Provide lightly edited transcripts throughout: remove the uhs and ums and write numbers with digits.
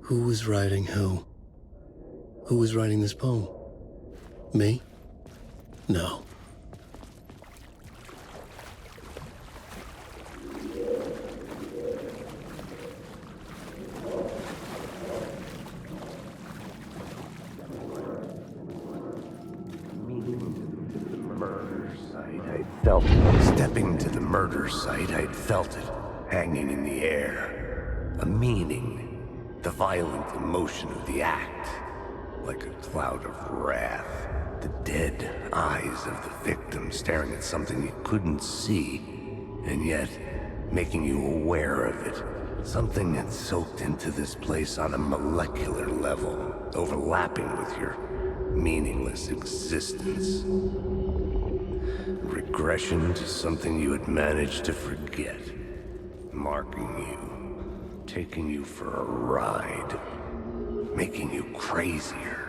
Who was writing who? Who was writing this poem? Me? No. Stepping to the murder site, I'd felt it, hanging in the air. A meaning, the violent emotion of the act, like a cloud of wrath. The dead eyes of the victim staring at something you couldn't see, and yet making you aware of it. Something that soaked into this place on a molecular level, overlapping with your meaningless existence. Regression to something you had managed to forget. Marking you. Taking you for a ride. Making you crazier.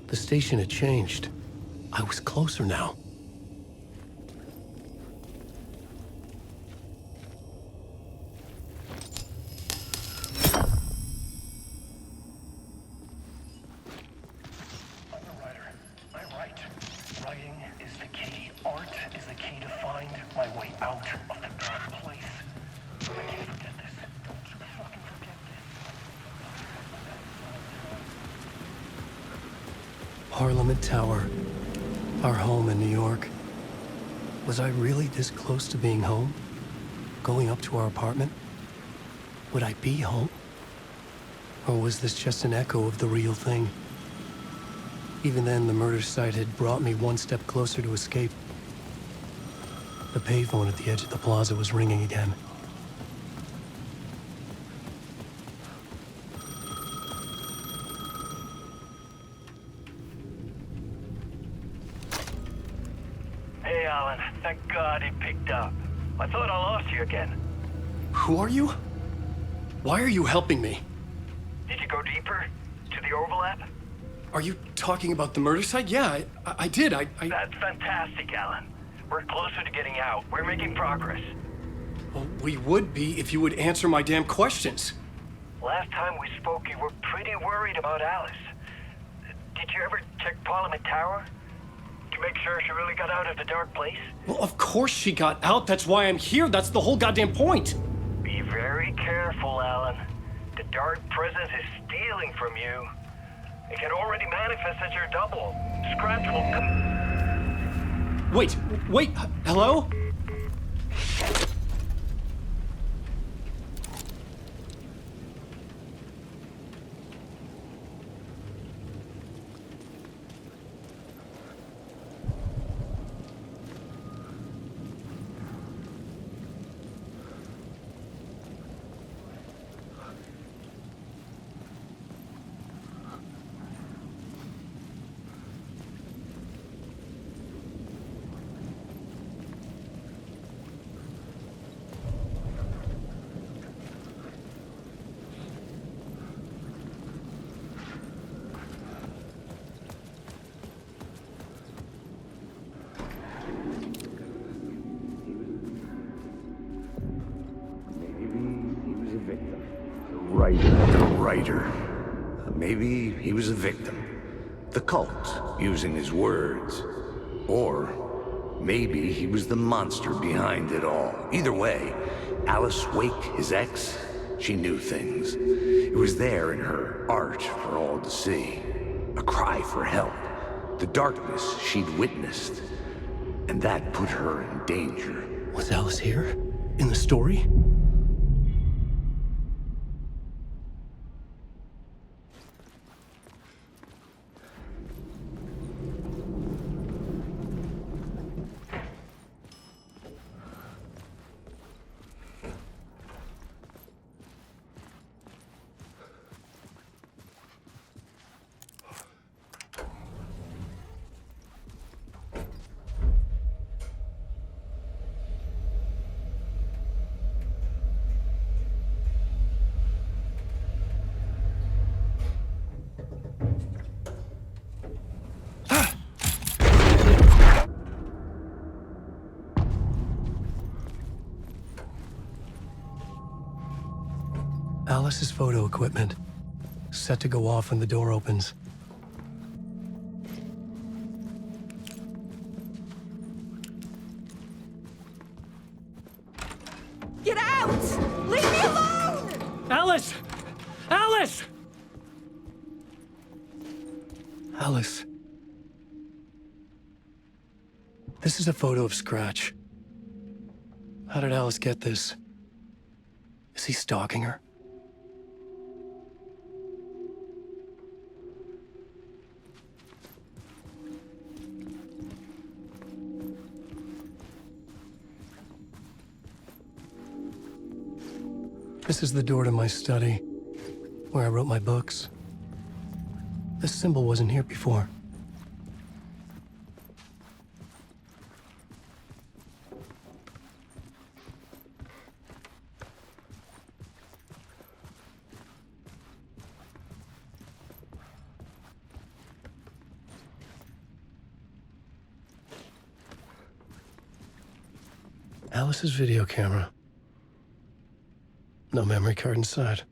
The station had changed. I was closer now. Writing is the key. Art is the key to find my way out of the dark place. I can't forget this. Don't you fucking forget this. Parliament Tower. Our home in New York. Was I really this close to being home? Going up to our apartment? Would I be home? Or was this just an echo of the real thing? Even then, the murder site had brought me one step closer to escape. The payphone at the edge of the plaza was ringing again. Hey, Alan. Thank God he picked up. I thought I lost you again. Who are you? Why are you helping me? Did you go deeper? To the overlap? Are you talking about the murder site? Yeah, I did. That's fantastic, Alan. We're closer to getting out. We're making progress. Well, we would be if you would answer my damn questions. Last time we spoke, you were pretty worried about Alice. Did you ever check Parliament Tower? To make sure she really got out of the dark place? Well, of course she got out. That's why I'm here. That's the whole goddamn point. Be very careful, Alan. The dark presence is stealing from you. It can already manifest as your double. Scratch will come. Wait, hello? The writer. Maybe he was a victim. The cult, using his words. Or Maybe he was the monster behind it all. Either way, Alice Wake, his ex, she knew things. It was there in her art for all to see. A cry for help. The darkness she'd witnessed. And that put her in danger. Was Alice here? In the story? Alice's photo equipment, set to go off when the door opens. Get out! Leave me alone! Alice! Alice! Alice. This is a photo of Scratch. How did Alice get this? Is he stalking her? This is the door to my study, where I wrote my books. This symbol wasn't here before. Alice's video camera. No memory card inside.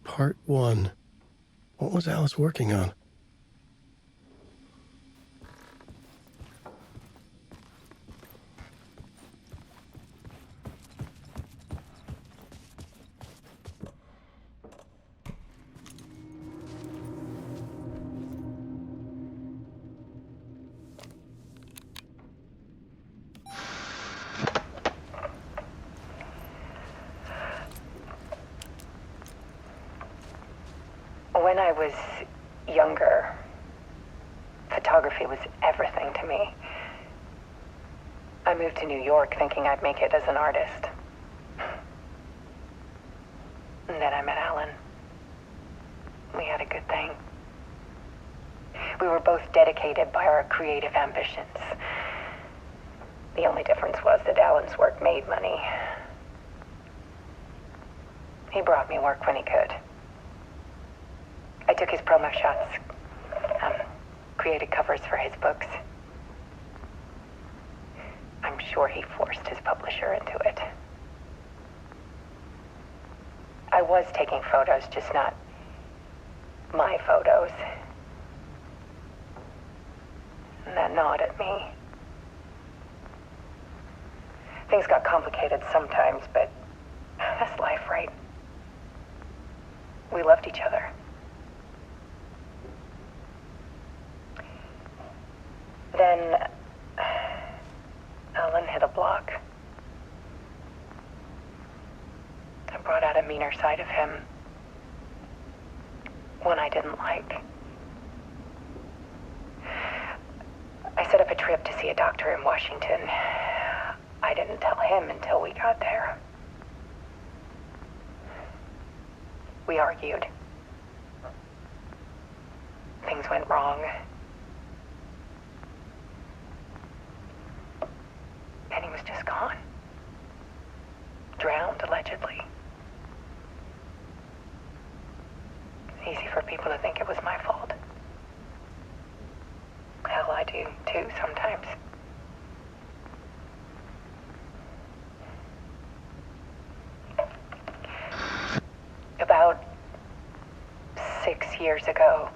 Part 1. What was Alice working on? When I was younger, photography was everything to me. I moved to New York thinking I'd make it as an artist. And then I met Alan. We had a good thing. We were both dedicated by our creative ambitions. The only difference was that Alan's work made money. He brought me work when he could. I took his promo shots, created covers for his books. I'm sure he forced his publisher into it. I was taking photos, just not my photos. And that gnawed at me. Things got complicated sometimes, but that's life, right? We loved each other. Then Alan hit a block. I brought out a meaner side of him. One I didn't like. I set up a trip to see a doctor in Washington. I didn't tell him until we got there. We argued. Things went wrong. And he was just gone. Drowned, allegedly. Easy for people to think it was my fault. Hell, I do too sometimes. About 6 years ago,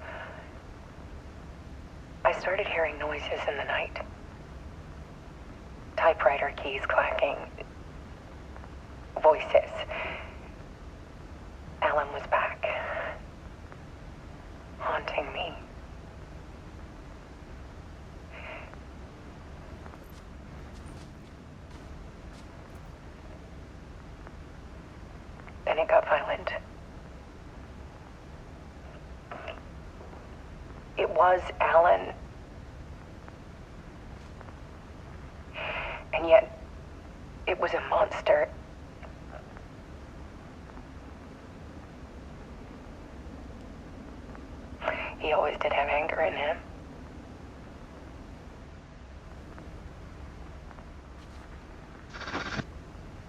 I started hearing noises in the night. Typewriter keys clacking. Voices. Alan was back. Haunting me. Then it got violent. It was Alan. And yet, it was a monster. He always did have anger in him.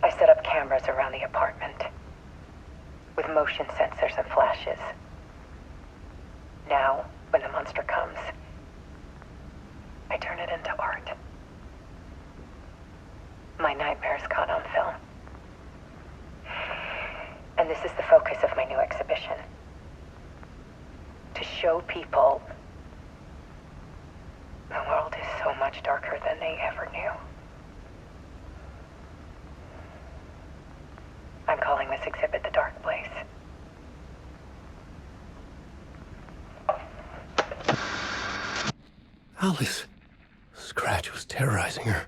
I set up cameras around the apartment with motion sensors and flashes. Now, when the monster comes, I turn it into art. My nightmares caught on film. And this is the focus of my new exhibition. To show people the world is so much darker than they ever knew. I'm calling this exhibit The Dark Place. Alice. Scratch was terrorizing her.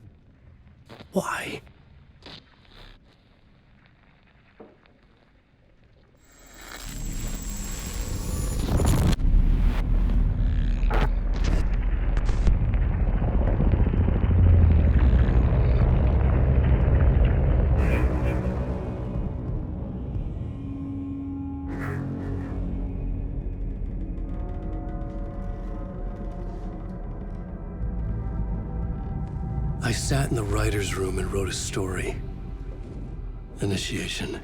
Why? I sat in the writer's room and wrote a story. Initiation.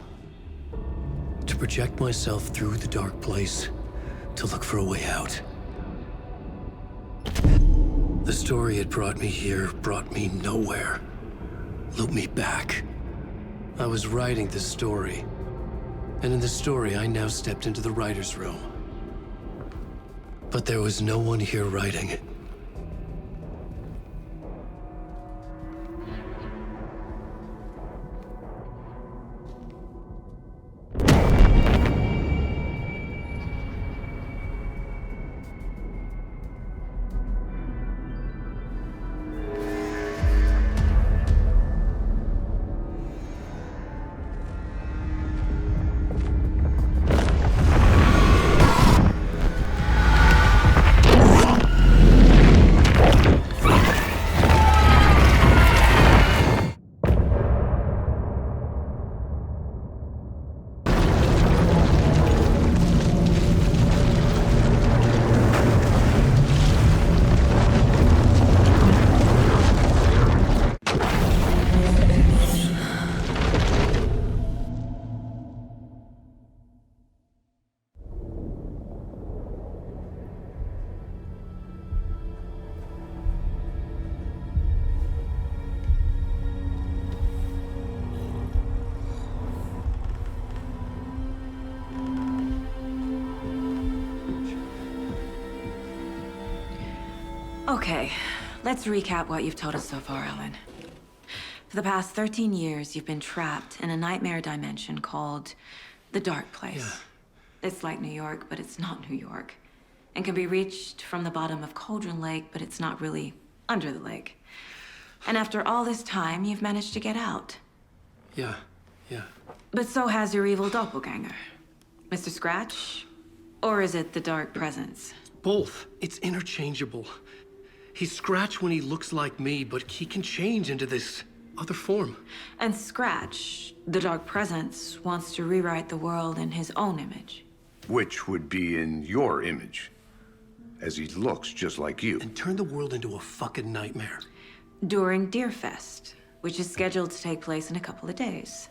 To project myself through the dark place, to look for a way out. The story had brought me here, brought me nowhere. Looped me back. I was writing the story. And in the story, I now stepped into the writer's room. But there was no one here writing it. Okay, let's recap what you've told us so far, Alan. For the past 13 years, you've been trapped in a nightmare dimension called the Dark Place. Yeah. It's like New York, but it's not New York. And can be reached from the bottom of Cauldron Lake, but it's not really under the lake. And after all this time, you've managed to get out. Yeah. But so has your evil doppelganger. Mr. Scratch? Or is it the Dark Presence? Both. It's interchangeable. He's Scratch when he looks like me, but he can change into this other form. And Scratch, the Dark Presence, wants to rewrite the world in his own image. Which would be in your image, as he looks just like you. And turn the world into a fucking nightmare. During Deerfest, which is scheduled to take place in a couple of days.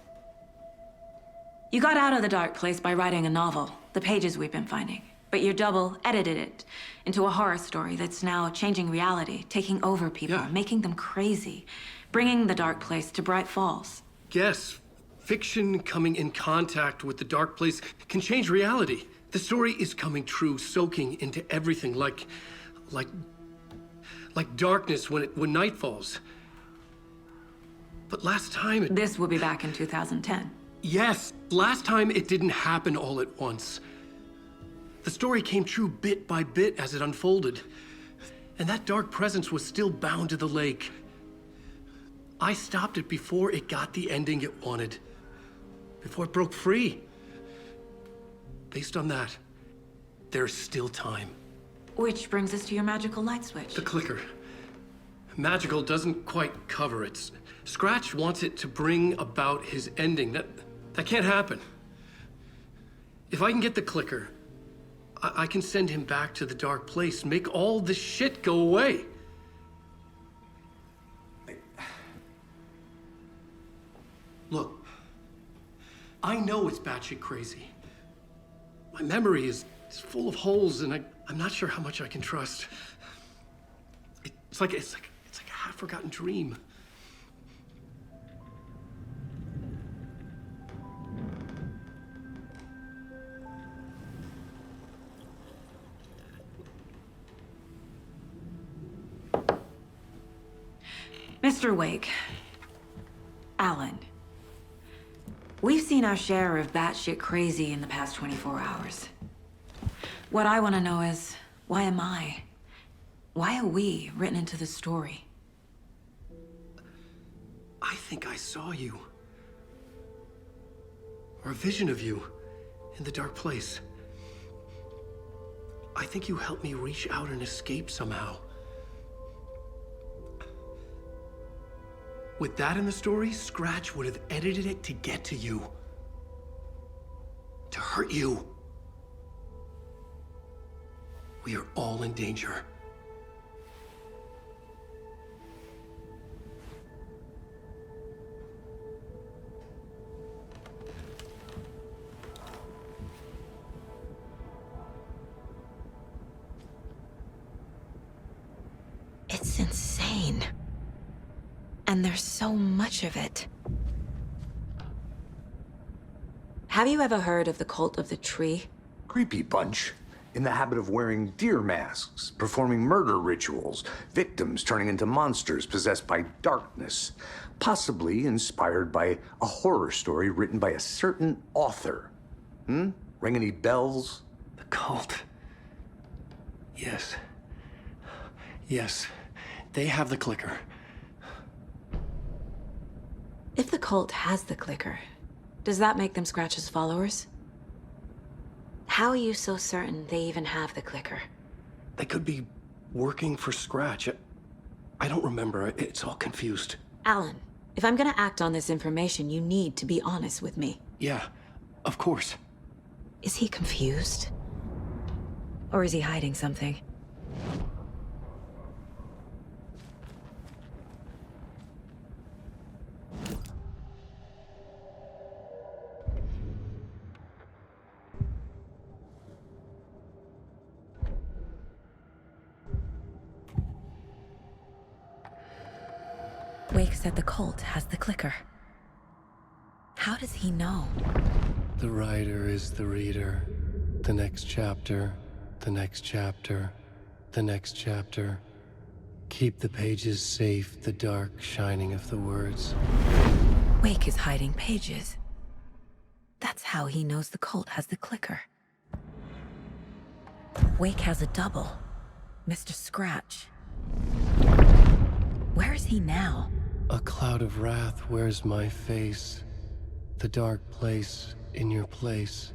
You got out of the Dark Place by writing a novel, the pages we've been finding. But your double edited it into a horror story that's now changing reality, taking over people, Yeah. making them crazy, bringing the dark place to Bright Falls. Yes, fiction coming in contact with the dark place can change reality. The story is coming true, soaking into everything like darkness when night falls. But last time This will be back in 2010. yes, last time it didn't happen all at once. The story came true bit by bit as it unfolded. And that dark presence was still bound to the lake. I stopped it before it got the ending it wanted. Before it broke free. Based on that, there's still time. Which brings us to your magical light switch. The clicker. Magical doesn't quite cover it. Scratch wants it to bring about his ending. That can't happen. If I can get the clicker, I can send him back to the dark place, make all this shit go away. Look, I know it's batshit crazy. My memory is full of holes, and I'm not sure how much I can trust. It's like a half-forgotten dream. Mr. Wake, Alan, we've seen our share of batshit crazy in the past 24 hours. What I want to know is, why am I? Why are we written into the story? I think I saw you. Or a vision of you in the dark place. I think you helped me reach out and escape somehow. With that in the story, Scratch would have edited it to get to you. To hurt you. We are all in danger. It's insane. And there's so much of it. Have you ever heard of the cult of the tree? Creepy bunch. In the habit of wearing deer masks, performing murder rituals, victims turning into monsters possessed by darkness, possibly inspired by a horror story written by a certain author. Ring any bells? The cult. Yes. Yes. They have the clicker. If the cult has the clicker, does that make them Scratch's followers? How are you so certain they even have the clicker? They could be working for Scratch. I don't remember. It's all confused. Alan, if I'm gonna act on this information, you need to be honest with me. Yeah, of course. Is he confused? Or is he hiding something? Wake said the cult has the clicker. How does he know? The writer is the reader. The next chapter, the next chapter, the next chapter. Keep the pages safe, the dark shining of the words. Wake is hiding pages. That's how he knows the cult has the clicker. Wake has a double. Mr. Scratch. Where is he now? A cloud of wrath wears my face. The dark place in your place.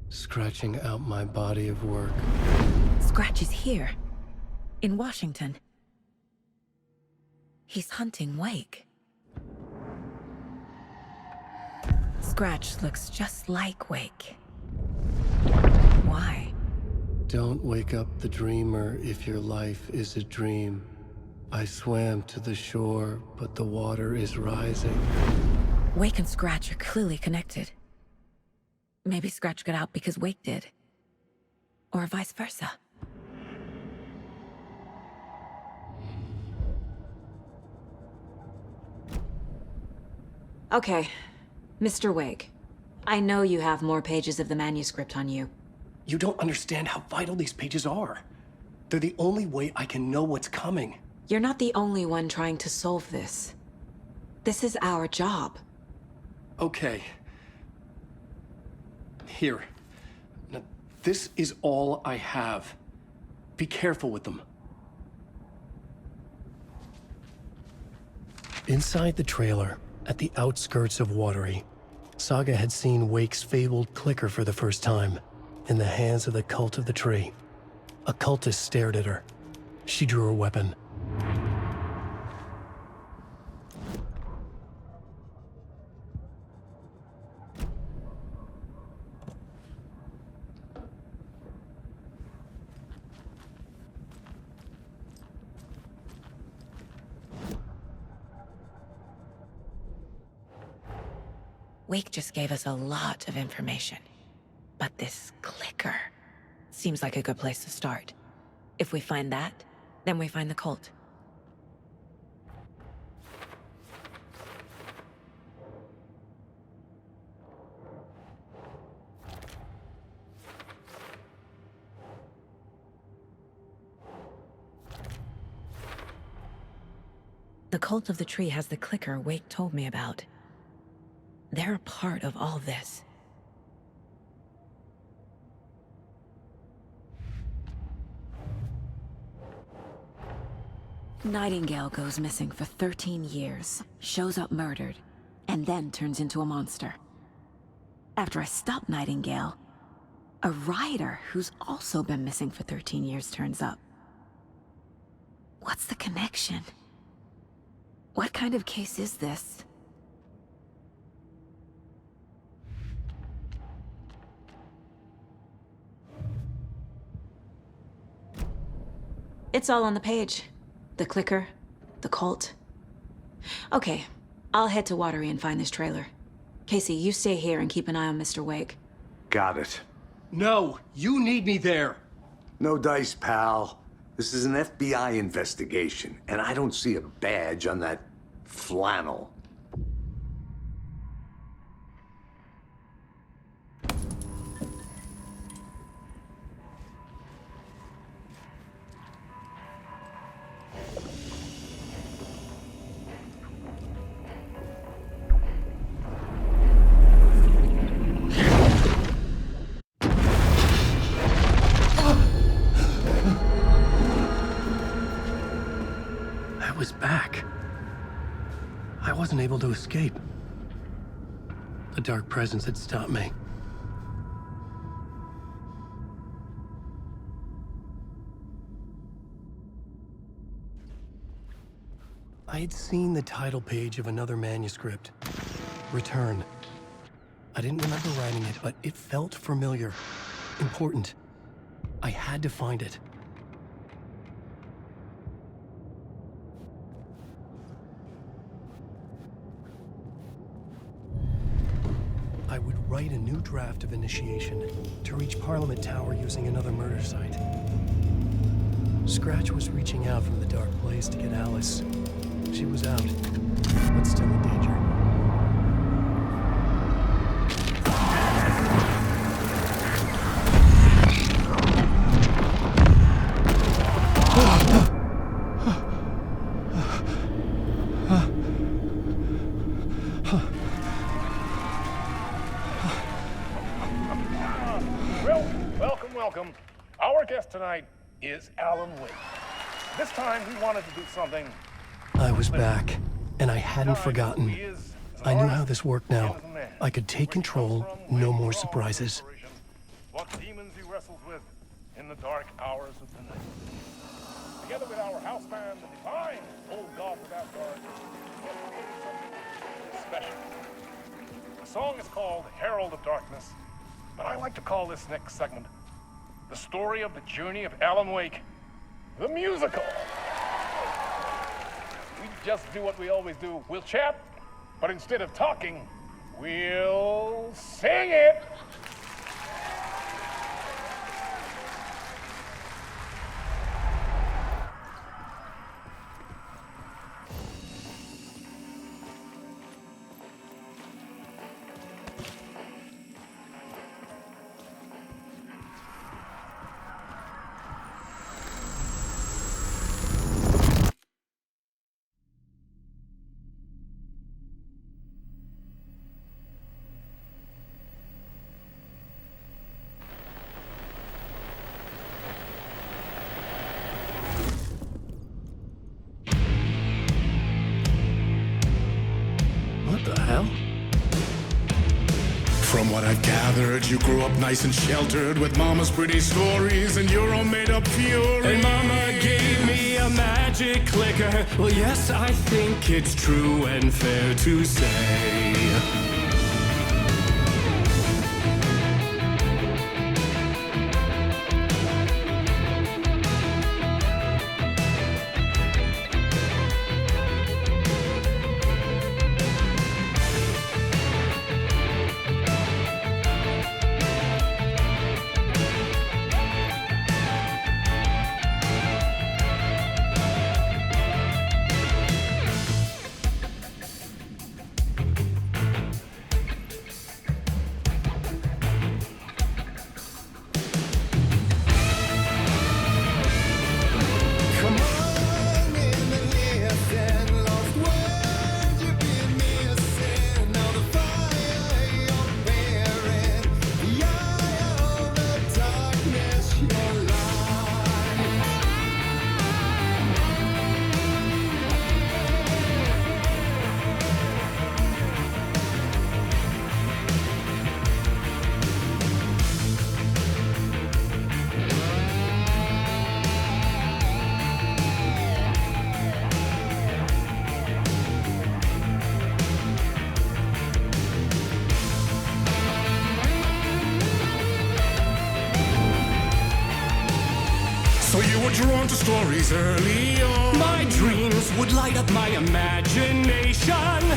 Scratching out my body of work. Scratch is here. In Washington. He's hunting Wake. Scratch looks just like Wake. Why? Don't wake up the dreamer if your life is a dream. I swam to the shore, but the water is rising. Wake and Scratch are clearly connected. Maybe Scratch got out because Wake did. Or vice versa. Okay, Mr. Wake. I know you have more pages of the manuscript on you. You don't understand how vital these pages are. They're the only way I can know what's coming. You're not the only one trying to solve this. This is our job. Okay. Here. Now, this is all I have. Be careful with them. Inside the trailer, at the outskirts of Watery, Saga had seen Wake's fabled clicker for the first time, in the hands of the Cult of the Tree. A cultist stared at her. She drew her weapon. Wake just gave us a lot of information. But this clicker seems like a good place to start. If we find that, then we find the cult. The Cult of the Tree has the clicker Wake told me about. They're a part of all this. Nightingale goes missing for 13 years, shows up murdered, and then turns into a monster. After I stop Nightingale, a rider who's also been missing for 13 years turns up. What's the connection? What kind of case is this? It's all on the page. The clicker, the cult. Okay, I'll head to Watery and find this trailer. Casey, you stay here and keep an eye on Mr. Wake. Got it. No, you need me there. No dice, pal. This is an FBI investigation, and I don't see a badge on that flannel. I was back. I wasn't able to escape. The dark presence had stopped me. I had seen the title page of another manuscript. Return. I didn't remember writing it, but it felt familiar. Important. I had to find it. I would write a new draft of initiation to reach Parliament Tower using another murder site. Scratch was reaching out from the dark place to get Alice. She was out, but still in danger. Welcome. Our guest tonight is Alan Wake. This time he wanted to do something. I was back, and I hadn't forgotten. I knew how this worked now. I could take control, no more surprises. What demons he wrestles with in the dark hours of the night. Together with our house band, the divine Old God of Asgard, we have created something special. The song is called Herald of Darkness, but I like to call this next segment the story of the journey of Alan Wake, the musical. We just do what we always do. We'll chat, but instead of talking, we'll sing it. gathered. You grew up nice and sheltered with mama's pretty stories and your own made-up fury. And mama gave me a magic clicker. Well, yes, I think it's true and fair to say. So you were drawn to stories early on. My dreams would light up my imagination.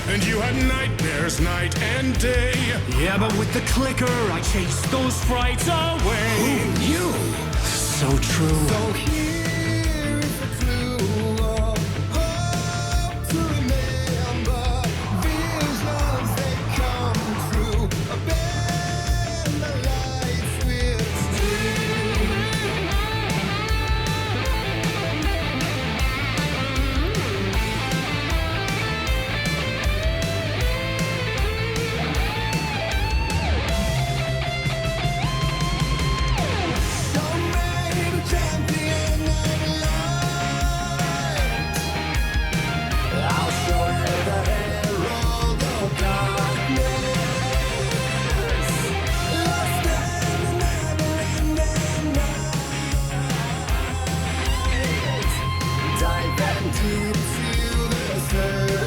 And you had nightmares night and day. Yeah, but with the clicker, I chased those frights away. Who knew? So true. So here is a clue of hope to remember. Visions that come true. Bend the lights with steel. Finally.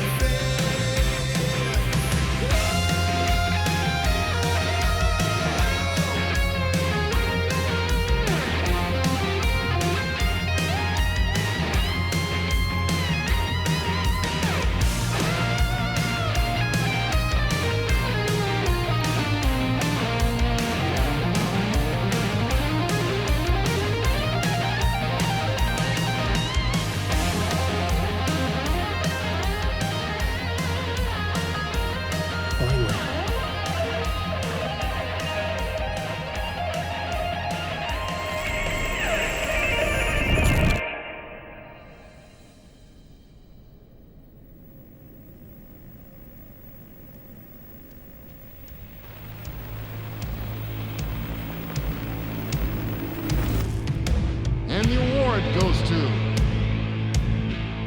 And the award goes to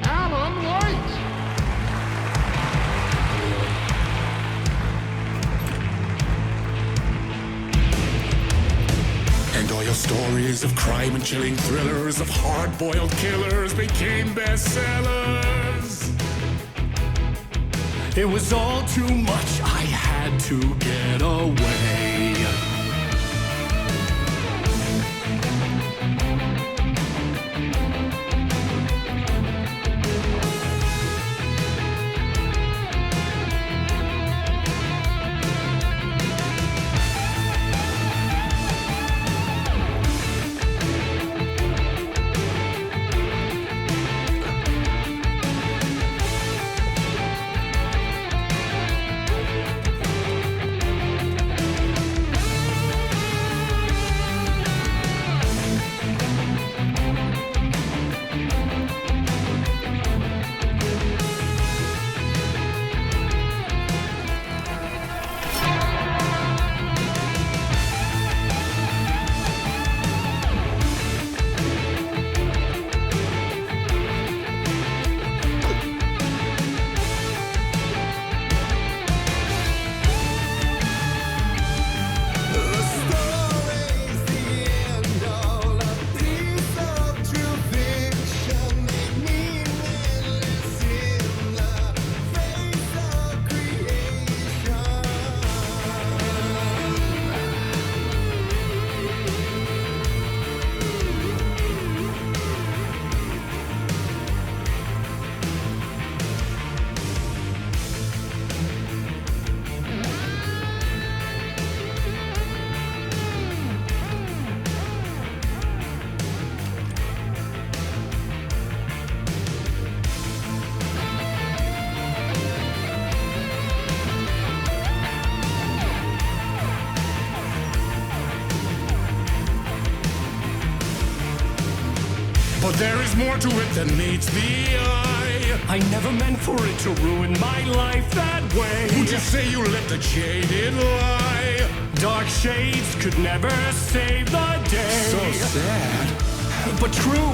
Alan White. And all your stories of crime and chilling thrillers of hard-boiled killers became bestsellers. It was all too much. I had to get away. For there is more to it than meets the eye. I never meant for it to ruin my life that way. Would you say you let the jaded lie? Dark shades could never save the day. So sad. But true.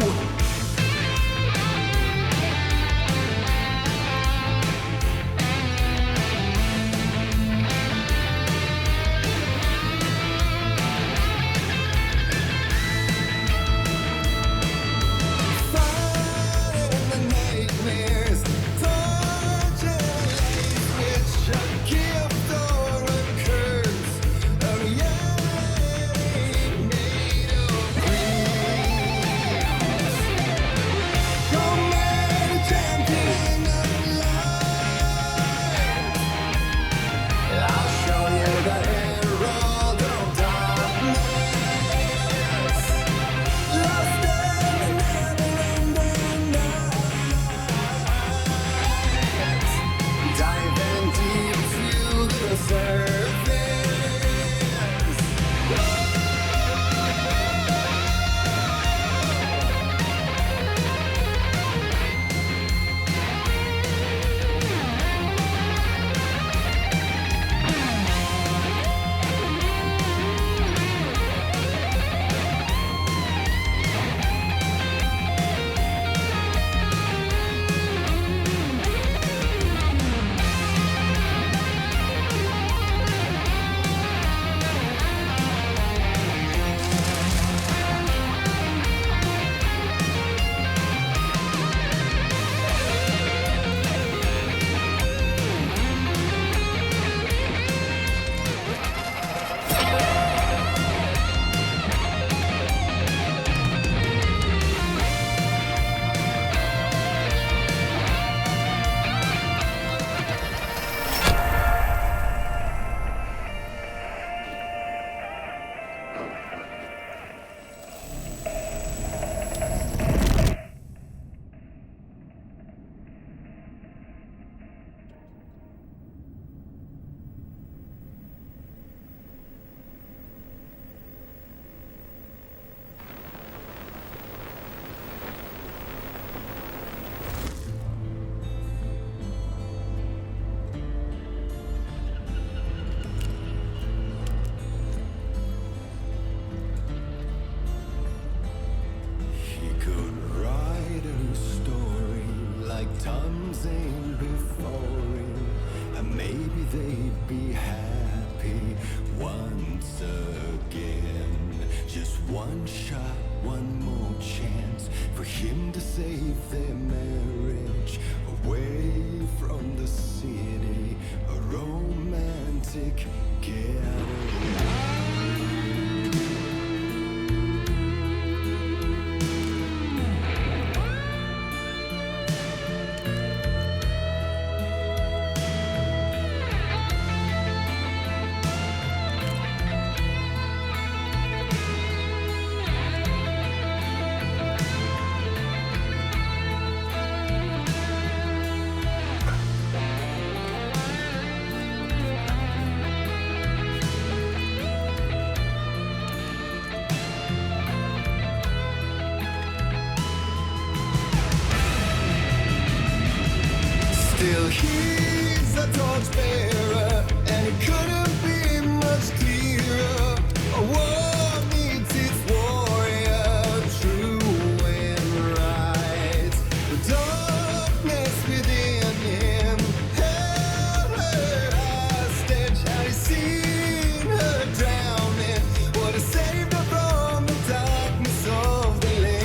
One shot, one more chance for him to save their marriage. Away from the city, a romantic getaway. Still he's a torchbearer, and it couldn't be much clearer. A war needs its warrior, true and right. The darkness within him held her hostage. Had he seen her drowning, would have saved her from the darkness of the lake.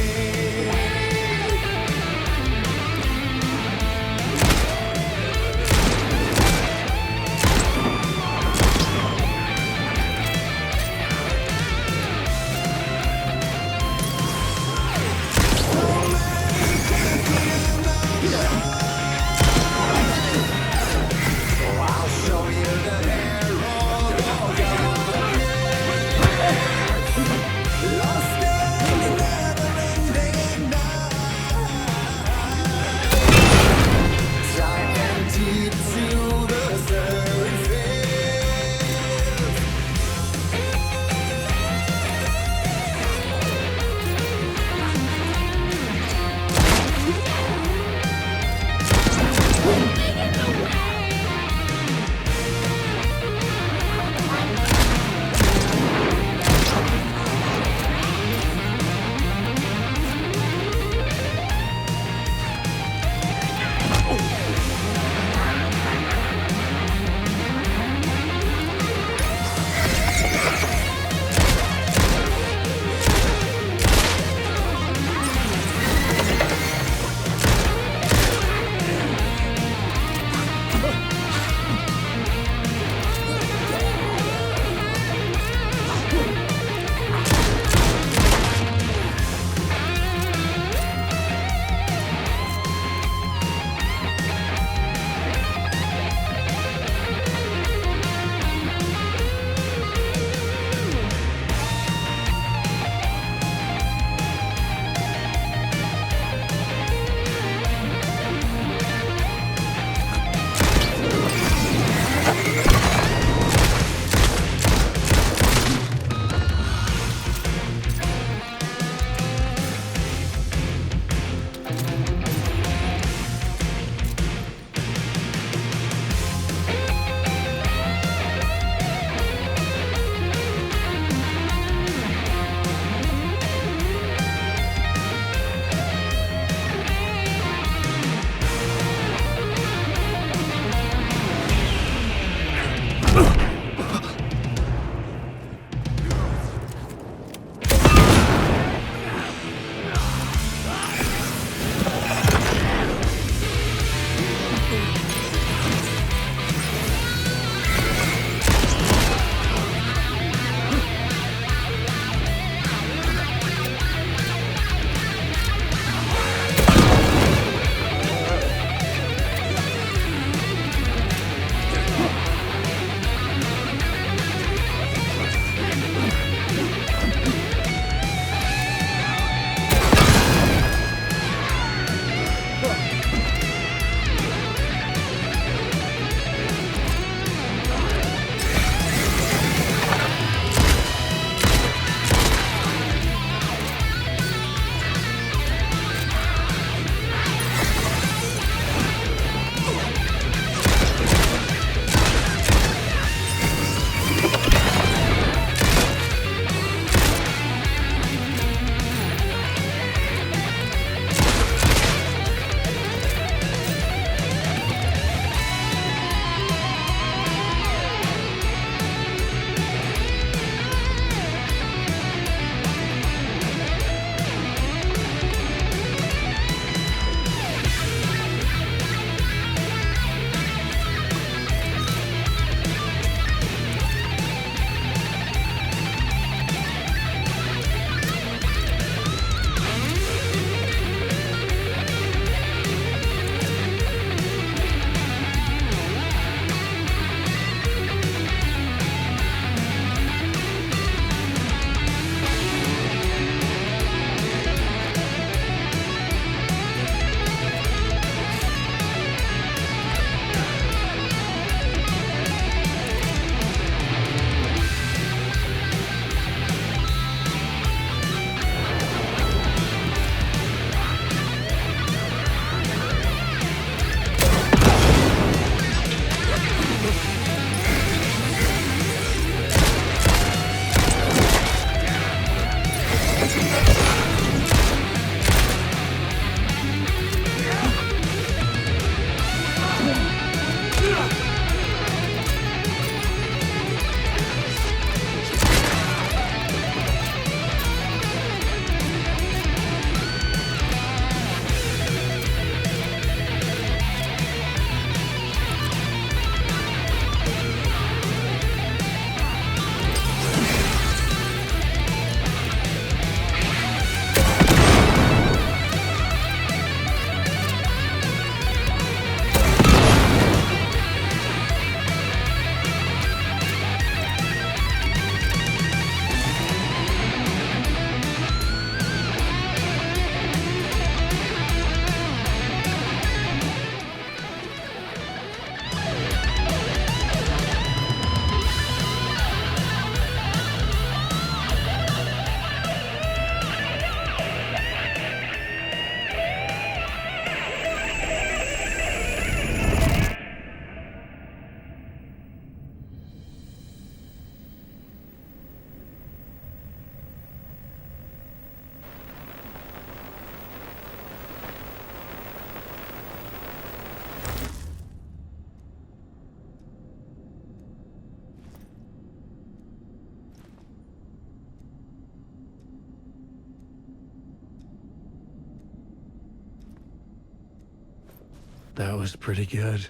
That was pretty good.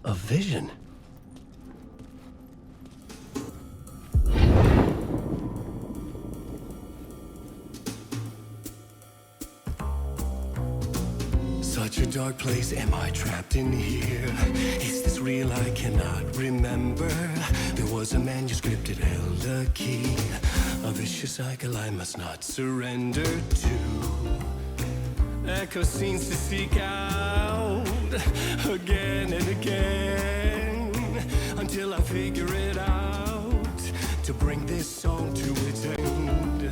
A vision. Such a dark place, am I trapped in here? Is this real? I cannot remember. There was a manuscript, it held a key. A vicious cycle I must not surrender to. Echo scenes to seek out again and again until I figure it out to bring this song to its end.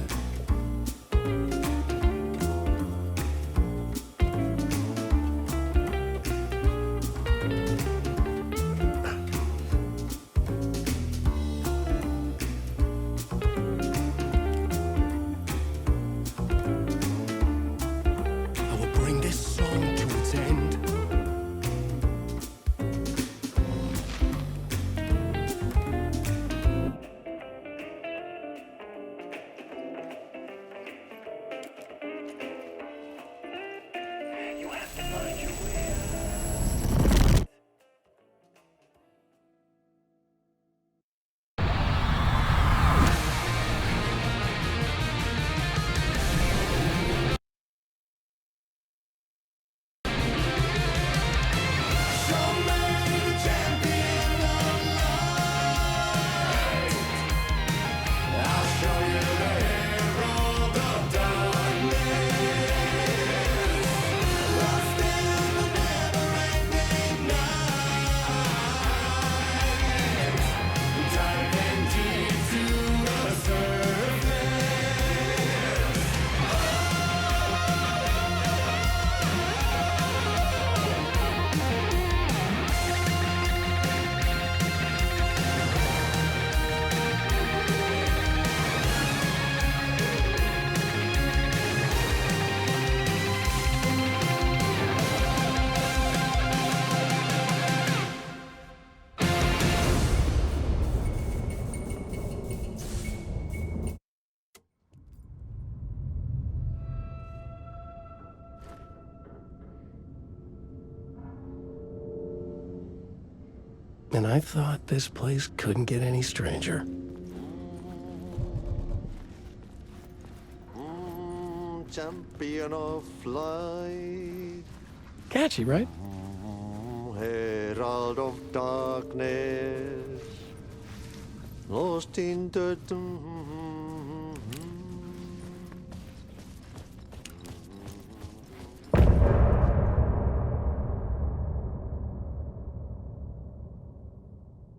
And I thought this place couldn't get any stranger. Champion of light. Catchy, right? Herald of darkness. Lost in the